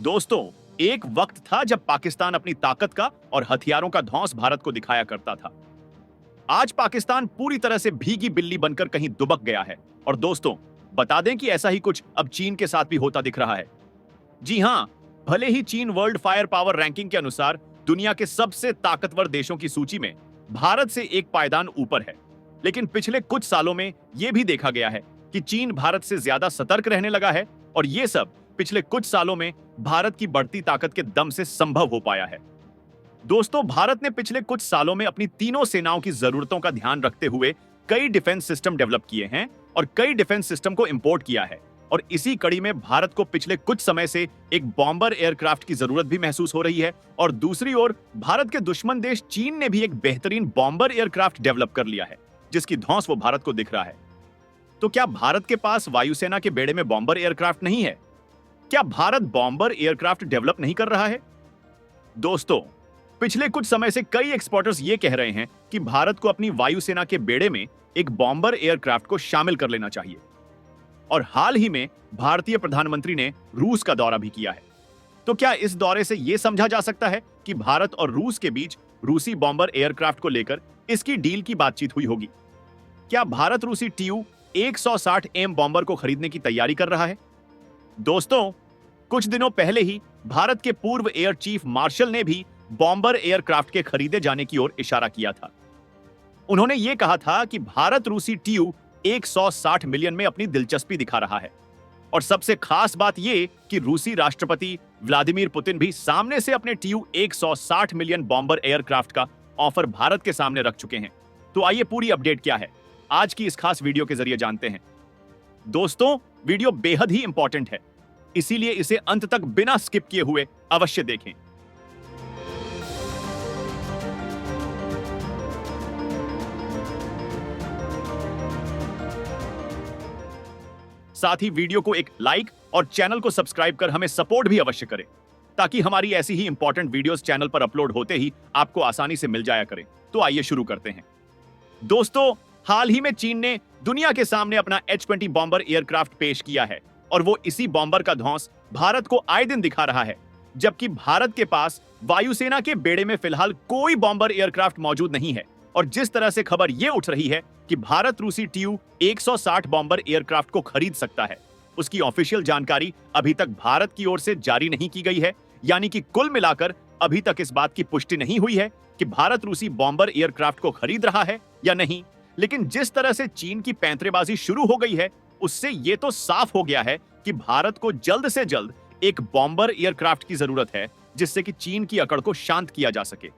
दोस्तों, एक वक्त था जब पाकिस्तान अपनी ताकत का और हथियारों का धौंस भारत को दिखाया करता था। आज पाकिस्तान पूरी तरह से भीगी बिल्ली बनकर कहीं दुबक गया है। और दोस्तों, बता दें कि ऐसा ही कुछ अब चीन के साथ भी होता दिख रहा है। जी हां, भले ही चीन वर्ल्ड फायर पावर रैंकिंग के अनुसार दुनिया के सबसे ताकतवर देशों की सूची में भारत से एक पायदान ऊपर है, लेकिन पिछले कुछ सालों में यह भी देखा गया है कि चीन भारत से ज्यादा सतर्क रहने लगा है। और यह सब पिछले कुछ सालों में भारत की बढ़ती ताकत के दम से संभव हो पाया है। दोस्तों, भारत ने पिछले कुछ सालों में अपनी तीनों सेनाओं की जरूरतों का ध्यान रखते हुए कई डिफेंस सिस्टम डेवलप किए हैं और कई डिफेंस सिस्टम को इंपोर्ट किया है। और इसी कड़ी में भारत को पिछले कुछ समय से एक बॉम्बर एयरक्राफ्ट की जरूरत भी महसूस हो रही है। और दूसरी ओर भारत के दुश्मन देश चीन ने भी एक बेहतरीन बॉम्बर एयरक्राफ्ट डेवलप कर लिया है, जिसकी धौंस वो भारत को दिख रहा है। तो क्या भारत के पास वायुसेना के बेड़े में बॉम्बर एयरक्राफ्ट नहीं है? क्या भारत बॉम्बर एयरक्राफ्ट डेवलप नहीं कर रहा है? दोस्तों, पिछले कुछ समय से कई एक्सपर्टर्स ये कह रहे हैं कि भारत को अपनी वायुसेना के बेड़े में एक बॉम्बर एयरक्राफ्ट को शामिल कर लेना चाहिए। और हाल ही में भारतीय प्रधानमंत्री ने रूस का दौरा भी किया है। तो क्या इस दौरे से यह समझा जा सकता है कि भारत और रूस के बीच रूसी बॉम्बर एयरक्राफ्ट को लेकर इसकी डील की बातचीत हुई होगी? क्या भारत रूसी TU-160M बॉम्बर को खरीदने की तैयारी कर रहा है? दोस्तों, कुछ दिनों पहले ही भारत के पूर्व एयर चीफ मार्शल ने भी बॉम्बर एयरक्राफ्ट के खरीदे जाने की ओर इशारा किया था। उन्होंने यह कहा था कि भारत रूसी TU-160 मिलियन में अपनी दिलचस्पी दिखा रहा है। और सबसे खास बात यह कि रूसी राष्ट्रपति व्लादिमीर पुतिन भी सामने से अपने TU-160 मिलियन बॉम्बर एयरक्राफ्ट का ऑफर भारत के सामने रख चुके हैं। तो आइए पूरी अपडेट क्या है, आज की इस खास वीडियो के जरिए जानते हैं। दोस्तों, वीडियो बेहद ही इंपॉर्टेंट है, इसीलिए इसे अंत तक बिना स्किप किए हुए अवश्य देखें। साथ ही वीडियो को एक लाइक और चैनल को सब्सक्राइब कर हमें सपोर्ट भी अवश्य करें, ताकि हमारी ऐसी ही इंपॉर्टेंट वीडियोस चैनल पर अपलोड होते ही आपको आसानी से मिल जाया करें। तो आइए शुरू करते हैं। दोस्तों, हाल ही में चीन ने दुनिया के सामने अपना H-20 बॉम्बर एयरक्राफ्ट पेश किया है और वो इसी बॉम्बर का धौंस भारत को आए दिन दिखा रहा है, जबकि भारत के पास वायुसेना के बेड़े में फिलहाल कोई बॉम्बर एयरक्राफ्ट मौजूद नहीं है। और जिस तरह से खबर यह उठ रही है कि भारत रूसी TU-160 बॉम्बर एयरक्राफ्ट को खरीद सकता है, उसकी ऑफिशियल जानकारी अभी तक भारत की ओर से जारी नहीं की गई है। यानी कि कुल मिलाकर अभी तक इस बात की पुष्टि नहीं हुई है कि भारत रूसी बॉम्बर एयरक्राफ्ट को खरीद रहा है या नहीं। लेकिन जिस तरह से चीन की पैंतरेबाजी शुरू हो गई है, उससे यह तो साफ हो गया है कि भारत को जल्द से जल्द एक बॉम्बर एयरक्राफ्ट की जरूरत है, जिससे कि चीन की अकड़ को शांत किया जा सके।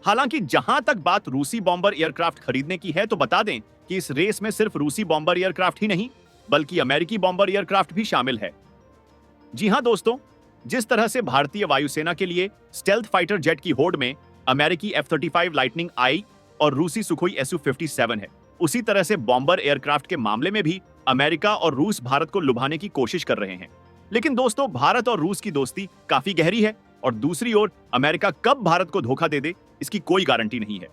हालांकि जहां तक बात रूसी बॉम्बर एयरक्राफ्ट खरीदने की है, तो बता दें कि इस रेस में सिर्फ रूसी बॉम्बर एयरक्राफ्ट ही नहीं, बल्कि अमेरिकी बॉम्बर एयरक्राफ्ट भी शामिल है। जी हां दोस्तों, जिस तरह से भारतीय वायुसेना के लिए स्टेल्थ फाइटर जेट की होड़ में अमेरिकी F-35 लाइटनिंग आई और रूसी सुखोई Su-57 है, उसी तरह से बॉम्बर एयरक्राफ्ट के मामले में भी अमेरिका और रूस भारत को लुभाने की कोशिश कर रहे हैं। लेकिन दोस्तों, भारत और रूस की दोस्ती काफी गहरी है और दूसरी ओर अमेरिका कब भारत को धोखा दे दे, इसकी कोई गारंटी नहीं है।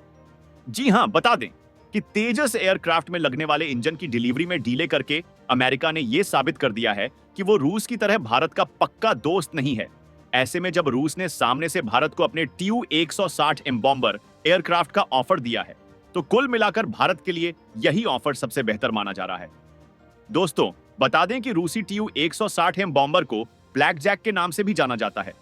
जी हां, बता दें कि तेजस एयरक्राफ्ट में लगने वाले इंजन की डिलीवरी में डीले करके अमेरिका ने यह साबित कर दिया है कि वो रूस की तरह भारत का पक्का दोस्त नहीं है। ऐसे में जब रूस ने सामने से भारत को अपने TU-160M बॉम्बर एयरक्राफ्ट का ऑफर दिया है, तो कुल मिलाकर भारत के लिए यही ऑफर सबसे बेहतर माना जा रहा है। दोस्तों, बता दें कि रूसी TU-160M बॉम्बर को ब्लैक जैक के नाम से भी जाना जाता है।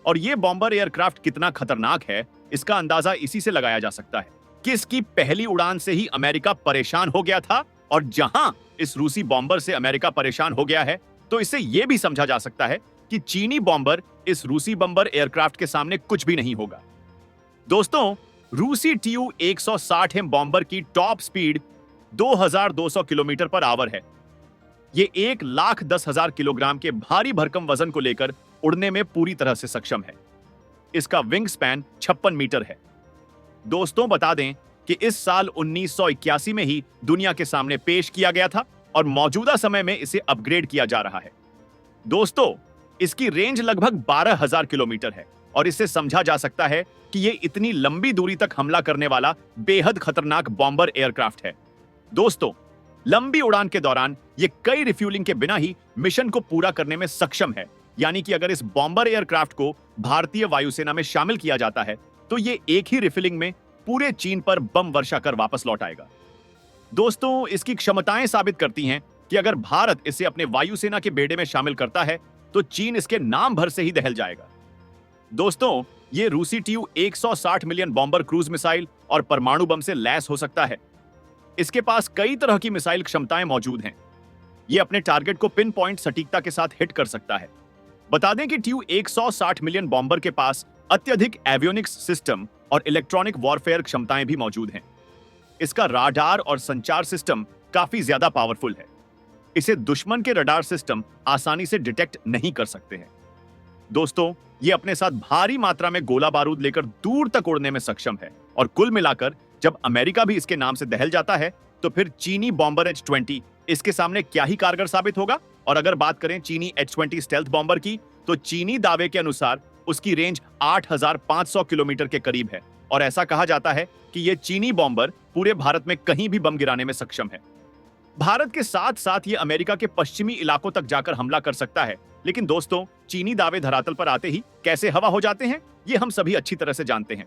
और यह बॉम्बर एयरक्राफ्ट कितना खतरनाक है, इसका अंदाजा इसी से लगाया जा सकता है कि इसकी पहली उड़ान से ही अमेरिका परेशान हो गया था। और जहां इस रूसी बॉम्बर से अमेरिका परेशान हो गया है, तो इससे यह भी समझा जा सकता है कि चीनी बॉम्बर इस रूसी बॉम्बर एयरक्राफ्ट के सामने कुछ भी नहीं होगा। दोस्तों, रूसी TU-160M बॉम्बर की top speed 2200 kilometre per hour है। ये 1,10,000 किलोग्राम के भारी भरकम वजन को लेकर उड़ने में पूरी तरह से सक्षम है। इसका विंग स्पैन 56 मीटर है। दोस्तों, बता दें कि इस साल 1981 में ही दुनिया के सामने पेश किया गया था और मौजूदा समय में इसे अपग्रेड किया जा रहा है। दोस्तों, इसकी रेंज लगभग 12,000 किलोमीटर है और इससे समझा जा सकता है कि यह इतनी लंबी दूरी तक हमला करने वाला बेहद खतरनाक बॉम्बर एयरक्राफ्ट है। दोस्तों, लंबी उड़ान के दौरान यह कई रिफ्यूलिंग के बिना ही मिशन को पूरा करने में सक्षम है यानी कि अगर इस बॉम्बर एयरक्राफ्ट को भारतीय वायुसेना में शामिल किया जाता है तो ये एक ही रिफिलिंग में पूरे चीन पर बम वर्षा कर वापस लौट आएगा। दोस्तों, इसकी क्षमताएं साबित करती हैं कि अगर भारत इसे अपने वायुसेना के बेड़े में शामिल करता है तो चीन इसके नाम भर से ही दहल जाएगा। दोस्तों, ये रूसी TU 160 million bomber cruise missile और परमाणु बम से लैस हो सकता है। इसके पास कई तरह की मिसाइल क्षमताएं मौजूद हैं। ये अपने टारगेट को पिन पॉइंट सटीकता के साथ हिट कर सकता है। बता दें कि TU 160 मिलियन बॉम्बर के पास अत्यधिक एवियोनिक्स सिस्टम और इलेक्ट्रॉनिक वॉरफेयर क्षमताएं भी मौजूद हैं। इसका राडार और संचार सिस्टम काफी ज्यादा पावरफुल है। इसे दुश्मन के रडार सिस्टम आसानी से डिटेक्ट नहीं कर सकते हैं। दोस्तों, ये अपने साथ भारी मात्रा में गोला बारूद लेकर दूर तक उड़ने में सक्षम है और कुल मिलाकर जब अमेरिका भी इसके नाम से दहल जाता है तो फिर चीनी बॉम्बर H-20 इसके सामने क्या ही कारगर साबित होगा। और अगर बात करें चीनी H-20 स्टेल्थ बॉम्बर की तो चीनी दावे के अनुसार उसकी रेंज 8,500 किलोमीटर के करीब है और ऐसा कहा जाता है कि यह चीनी बॉम्बर पूरे भारत में कहीं भी बम गिराने में सक्षम है। भारत के साथ साथ ये अमेरिका के पश्चिमी इलाकों तक जाकर हमला कर सकता है। लेकिन दोस्तों, चीनी दावे धरातल पर आते ही कैसे हवा हो जाते हैं ये हम सभी अच्छी तरह से जानते हैं।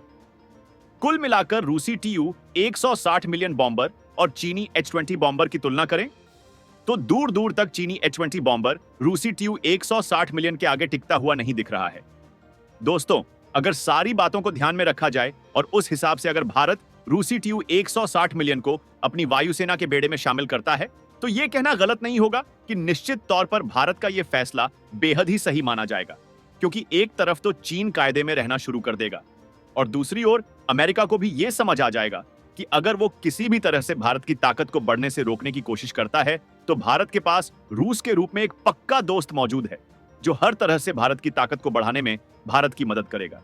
कुल मिलाकर रूसी TU 160 मिलियन बॉम्बर और चीनी H-20 बॉम्बर की तुलना करें तो दूर दूर तक चीनी H-20 बॉम्बर रूसी TU 160 मिलियन के आगे टिकता हुआ नहीं दिख रहा है। दोस्तों, अगर सारी बातों को ध्यान में रखा जाए और उस हिसाब से अगर भारत रूसी TU 160 मिलियन को अपनी वायुसेना के बेड़े में शामिल करता है तो यह कहना गलत नहीं होगा कि निश्चित तौर पर भारत का यह फैसला बेहद ही सही माना जाएगा, क्योंकि एक तरफ तो चीन कायदे में रहना शुरू कर देगा और दूसरी ओर अमेरिका को भी यह समझ आ जाएगा कि अगर वो किसी भी तरह से भारत की ताकत को बढ़ने से रोकने की कोशिश करता है तो भारत के पास रूस के रूप में एक पक्का दोस्त मौजूद है जो हर तरह से भारत की ताकत को बढ़ाने में भारत की मदद करेगा।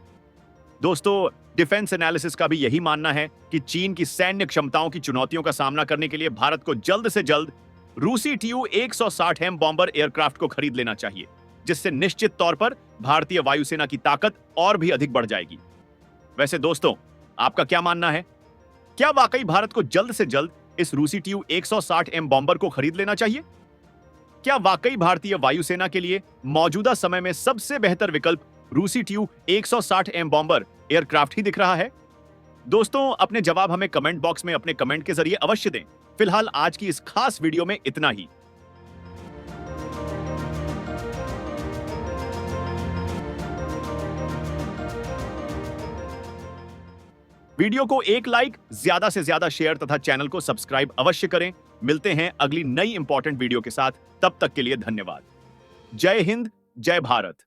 दोस्तों, डिफेंस एनालिसिस का भी यही मानना है कि चीन की सैन्य क्षमताओं की चुनौतियों का सामना करने के लिए भारत को जल्द से जल्द रूसी TU 160M बॉम्बर एयरक्राफ्ट को खरीद लेना चाहिए, जिससे निश्चित तौर पर भारतीय वायुसेना की ताकत और भी अधिक बढ़ जाएगी। वैसे दोस्तों, आपका क्या मानना है? क्या वाकई भारत को जल्द से जल्द इस रूसी TU 160M बॉम्बर को खरीद लेना चाहिए? क्या वाकई भारतीय वायुसेना के लिए मौजूदा समय में सबसे बेहतर विकल्प रूसी TU 160M बॉम्बर एयरक्राफ्ट ही दिख रहा है? दोस्तों, अपने जवाब हमें कमेंट बॉक्स में अपने कमेंट के जरिए अवश्य दें। फिलहाल आज की इस खास वीडियो में इतना ही। वीडियो को एक लाइक, ज्यादा से ज्यादा शेयर तथा चैनल को सब्सक्राइब अवश्य करें। मिलते हैं अगली नई इंपॉर्टेंट वीडियो के साथ। तब तक के लिए धन्यवाद। जय हिंद, जय भारत।